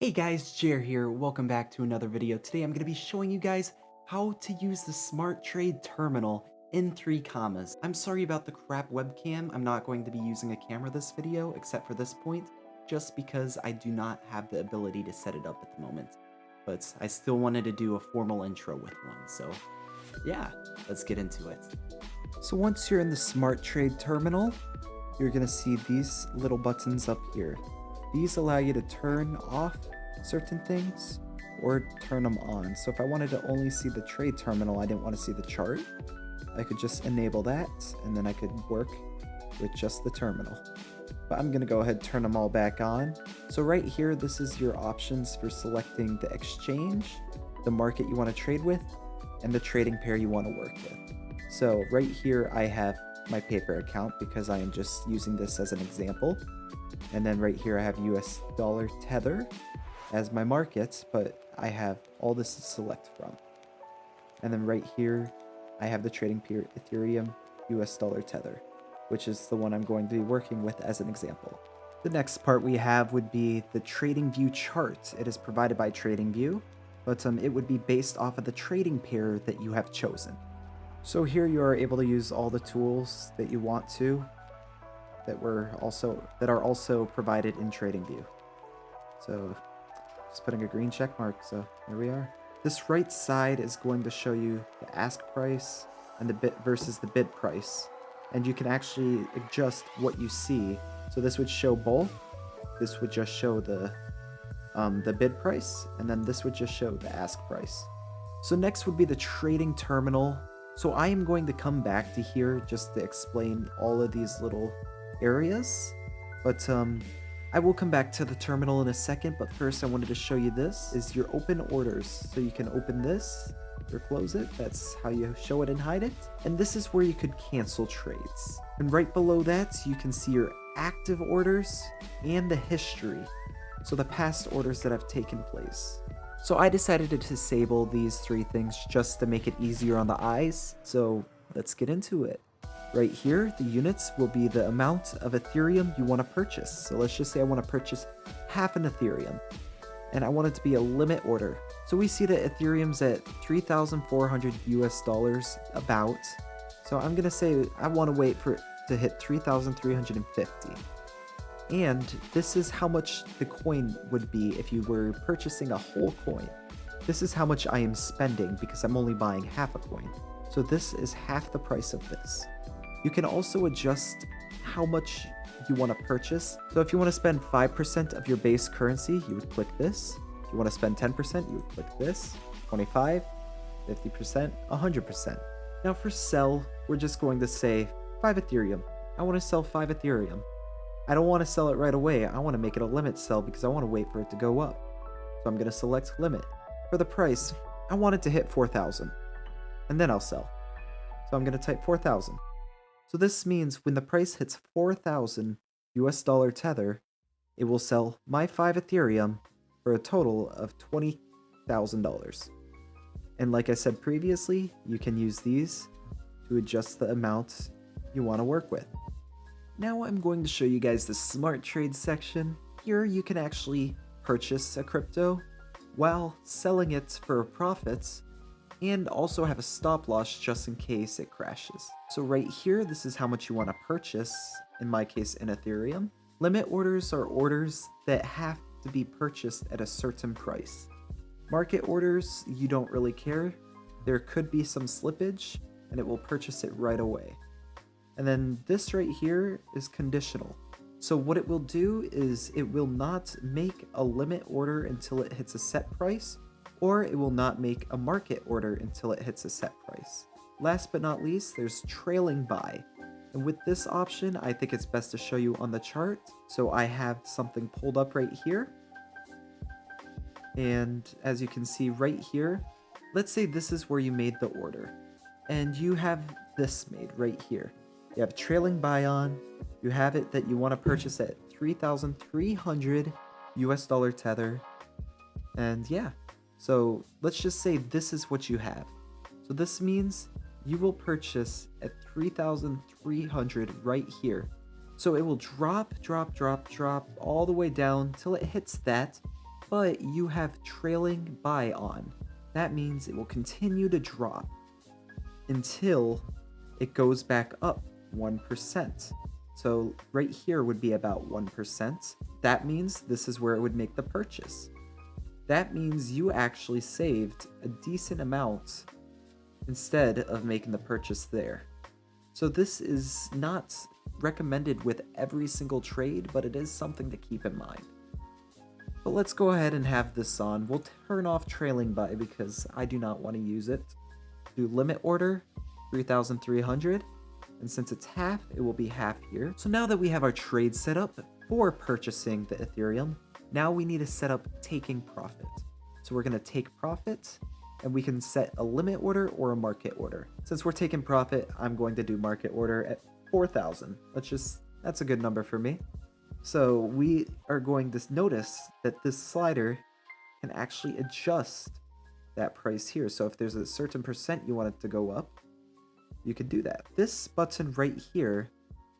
Hey guys, Jer here. Welcome back to another video. Today I'm going to be showing you guys how to use the Smart Trade Terminal in 3Commas. I'm sorry about the crap webcam. I'm not going to be using a camera this video, except for this point, just because I do not have the ability to set it up at the moment. But I still wanted to do a formal intro with one, so yeah, let's get into it. So once you're in the Smart Trade Terminal, you're going to see these little buttons up here. These allow you to turn off certain things or turn them on. So if I wanted to only see the trade terminal, I didn't want to see the chart, I could just enable that and then I could work with just the terminal. But I'm going to go ahead and turn them all back on. So right here, this is your options for selecting the exchange, the market you want to trade with, and the trading pair you want to work with. So right here, I have my paper account because I am just using this as an example. And then right here I have US dollar tether as my market, but I have all this to select from. And then right here I have the trading pair Ethereum US dollar tether, which is the one I'm going to be working with as an example. The next part we have would be the TradingView chart. It is provided by TradingView, but it would be based off of the trading pair that you have chosen. So here you are able to use all the tools that you want to that are also provided in TradingView. So just putting a green check mark, so here we are. This right side is going to show you the ask price and the bid versus the bid price. And you can actually adjust what you see. So this would show both. This would just show the bid price, and then this would just show the ask price. So next would be the trading terminal. So I am going to come back to here just to explain all of these little areas, but I will come back to the terminal in a second. But first I wanted to show you this is your open orders. So you can open this or close it. That's how you show it and hide it. And this is where you could cancel trades. And right below that you can see your active orders and the history, so the past orders that have taken place. So I decided to disable these three things just to make it easier on the eyes. So let's get into it. Right here, the units will be the amount of Ethereum you want to purchase. So let's just say I want to purchase half an Ethereum, and I want it to be a limit order. So we see that Ethereum's at 3,400 US dollars about. So I'm going to say I want to wait for it to hit 3,350. And this is how much the coin would be if you were purchasing a whole coin. This is how much I am spending because I'm only buying half a coin. So this is half the price of this. You can also adjust how much you want to purchase. So if you want to spend 5% of your base currency, you would click this. If you want to spend 10%, you would click this. 25, 50%, 100%. Now for sell, we're just going to say 5 Ethereum. I want to sell 5 Ethereum. I don't want to sell it right away. I want to make it a limit sell because I want to wait for it to go up. So I'm going to select limit. For the price, I want it to hit 4,000. And then I'll sell. So I'm going to type 4,000. So this means when the price hits 4,000 US dollar tether, it will sell my 5 Ethereum for a total of $20,000. And like I said previously, you can use these to adjust the amount you want to work with. Now I'm going to show you guys the smart trade section. Here you can actually purchase a crypto while selling it for profits, and also have a stop loss just in case it crashes. So right here, this is how much you want to purchase, in my case in Ethereum. Limit orders are orders that have to be purchased at a certain price. Market orders, you don't really care. There could be some slippage and it will purchase it right away. And then this right here is conditional. So what it will do is it will not make a limit order until it hits a set price, or it will not make a market order until it hits a set price. Last but not least, there's trailing buy. And with this option, I think it's best to show you on the chart. So I have something pulled up right here. And as you can see right here, let's say this is where you made the order. And you have this made right here. You have trailing buy on. You have it that you want to purchase at 3,300 US dollar tether. And yeah. So let's just say this is what you have. So this means you will purchase at 3,300 right here. So it will drop all the way down till it hits that. but you have trailing buy on. That means it will continue to drop until it goes back up 1%. So right here would be about 1%. That means this is where it would make the purchase. That means you actually saved a decent amount instead of making the purchase there. So this is not recommended with every single trade, but it is something to keep in mind. But let's go ahead and have this on. We'll turn off trailing buy because I do not want to use it. Do limit order, 3,300. And since it's half, it will be half here. So now that we have our trade set up for purchasing the Ethereum, now we need to set up taking profit. So we're going to take profit, and we can set a limit order or a market order. Since we're taking profit, I'm going to do market order at 4,000. That's a good number for me. So we are going to notice that this slider can actually adjust that price here. So if there's a certain percent you want it to go up, you could do that. This button right here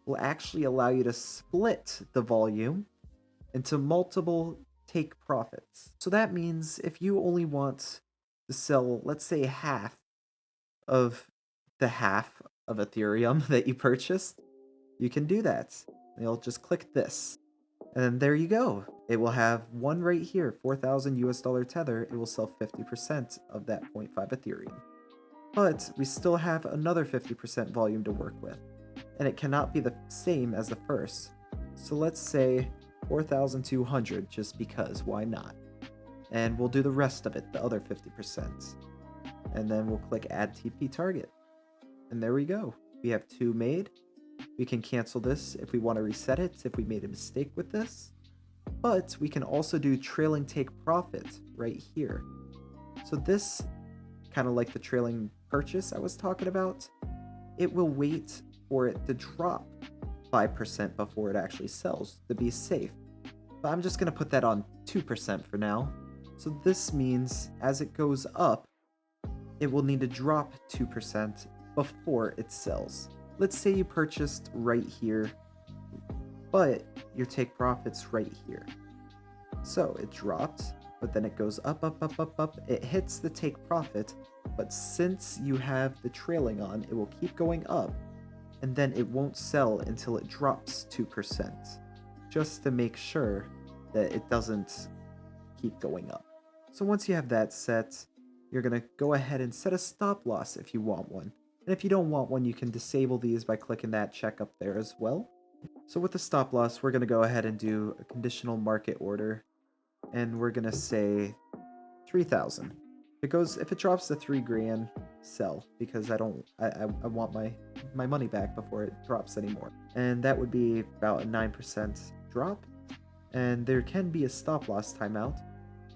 will actually allow you to split the volume into multiple take profits. So that means if you only want to sell, let's say half of Ethereum that you purchased, you can do that. You'll just click this. And then there you go. It will have one right here, 4,000 US dollar tether. It will sell 50% of that 0.5 Ethereum. But we still have another 50% volume to work with. And it cannot be the same as the first. So let's say 4,200 just because, why not? And we'll do the rest of it, the other 50%. And then we'll click add TP target. And there we go. We have 2 made. We can cancel this if we want to reset it, if we made a mistake with this. But we can also do trailing take profit right here. So this, kind of like the trailing purchase I was talking about, it will wait for it to drop 5% before it actually sells to be safe. But I'm just going to put that on 2% for now. So this means as it goes up, it will need to drop 2% before it sells. Let's say you purchased right here, but your take profit's right here. So it dropped, but then it goes up, up, up, up, up. It hits the take profit, but since you have the trailing on, it will keep going up, and then it won't sell until it drops 2%, just to make sure that it doesn't keep going up. So once you have that set, you're going to go ahead and set a stop loss if you want one. And if you don't want one, you can disable these by clicking that check up there as well. So with the stop loss, we're going to go ahead and do a conditional market order. And we're going to say 3,000. If it drops to 3 grand, sell, because I want my money back before it drops anymore. And that would be about a 9% drop. And there can be a stop loss timeout,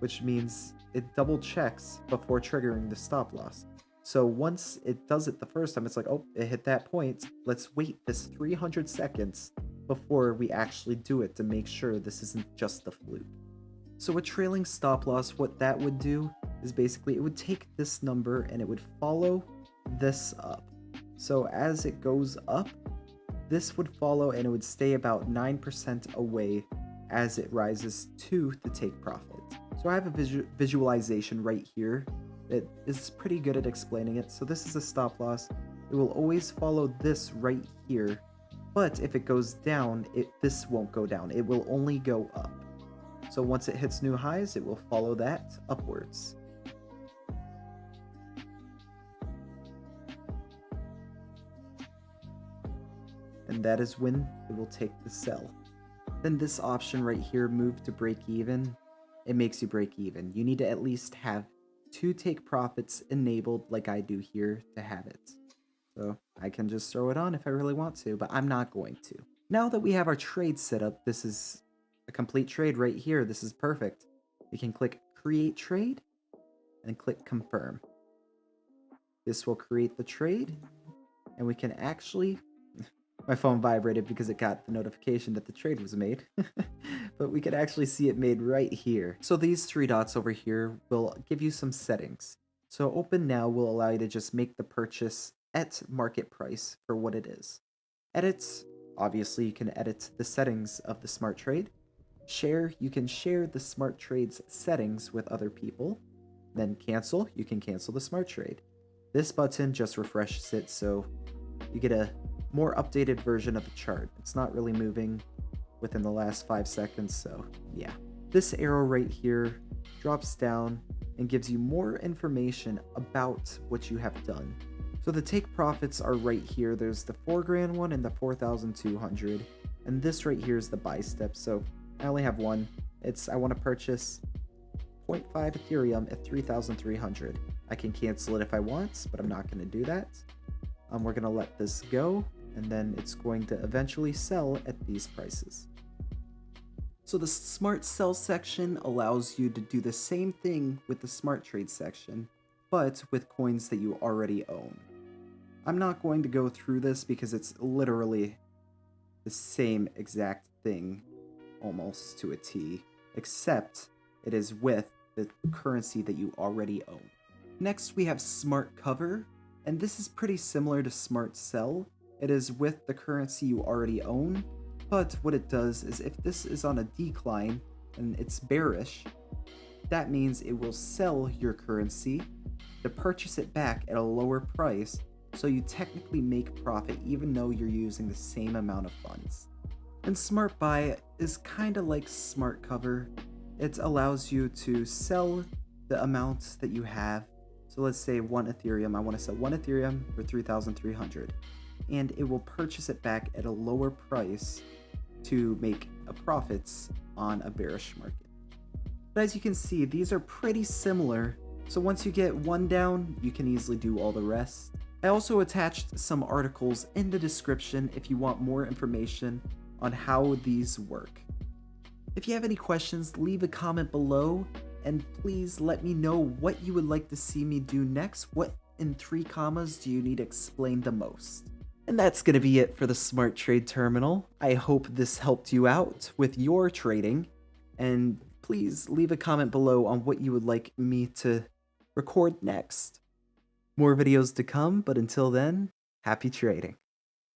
which means it double checks before triggering the stop loss. So once it does it the first time, it's like, oh, it hit that point. Let's wait this 300 seconds before we actually do it to make sure this isn't just a fluke. So a trailing stop loss, what that would do is basically it would take this number and it would follow this up. So as it goes up, this would follow and it would stay about 9% away as it rises to the take profit. So I have a visualization right here that is pretty good at explaining it. So this is a stop loss. It will always follow this right here, but if it goes down, this won't go down. It will only go up. So once it hits new highs, it will follow that upwards. And that is when it will take the sell. Then this option right here, move to break even, it makes you break even. You need to at least have 2 take profits enabled like I do here to have it. So I can just throw it on if I really want to, but I'm not going to. Now that we have our trade set up, this is a complete trade right here. This is perfect. We can click create trade and click confirm. This will create the trade, and we can actually, my phone vibrated because it got the notification that the trade was made, but we can actually see it made right here. So these 3 dots over here will give you some settings. So open now will allow you to just make the purchase at market price for what it is. Edits, obviously you can edit the settings of the smart trade. Share, you can share the smart trade's settings with other people. Then cancel, you can cancel the smart trade. This button just refreshes it so you get a more updated version of the chart. It's not really moving within the last 5 seconds, so yeah. This arrow right here drops down and gives you more information about what you have done. So the take profits are right here. There's the 4 grand one and the 4,200, and this right here is the buy step. So I only have one. I want to purchase 0.5 Ethereum at 3,300. I can cancel it if I want, but I'm not going to do that. We're going to let this go, and then it's going to eventually sell at these prices. So the smart sell section allows you to do the same thing with the smart trade section, but with coins that you already own. I'm not going to go through this because it's literally the same exact thing, almost to a T, except it is with the currency that you already own. Next, we have smart cover, and this is pretty similar to smart sell. It is with the currency you already own, but what it does is if this is on a decline and it's bearish, that means it will sell your currency to purchase it back at a lower price, so you technically make profit even though you're using the same amount of funds. And smart buy is kind of like smart cover. It allows you to sell the amounts that you have. So let's say 1 Ethereum. I want to sell 1 Ethereum for 3,300, and it will purchase it back at a lower price to make profits on a bearish market. But as you can see, these are pretty similar. So once you get one down, you can easily do all the rest. I also attached some articles in the description if you want more information on how these work. If you have any questions, leave a comment below, and please let me know what you would like to see me do next. What in 3Commas do you need explained the most? And that's going to be it for the Smart Trade Terminal. I hope this helped you out with your trading, and please leave a comment below on what you would like me to record next. More videos to come, but until then, happy trading.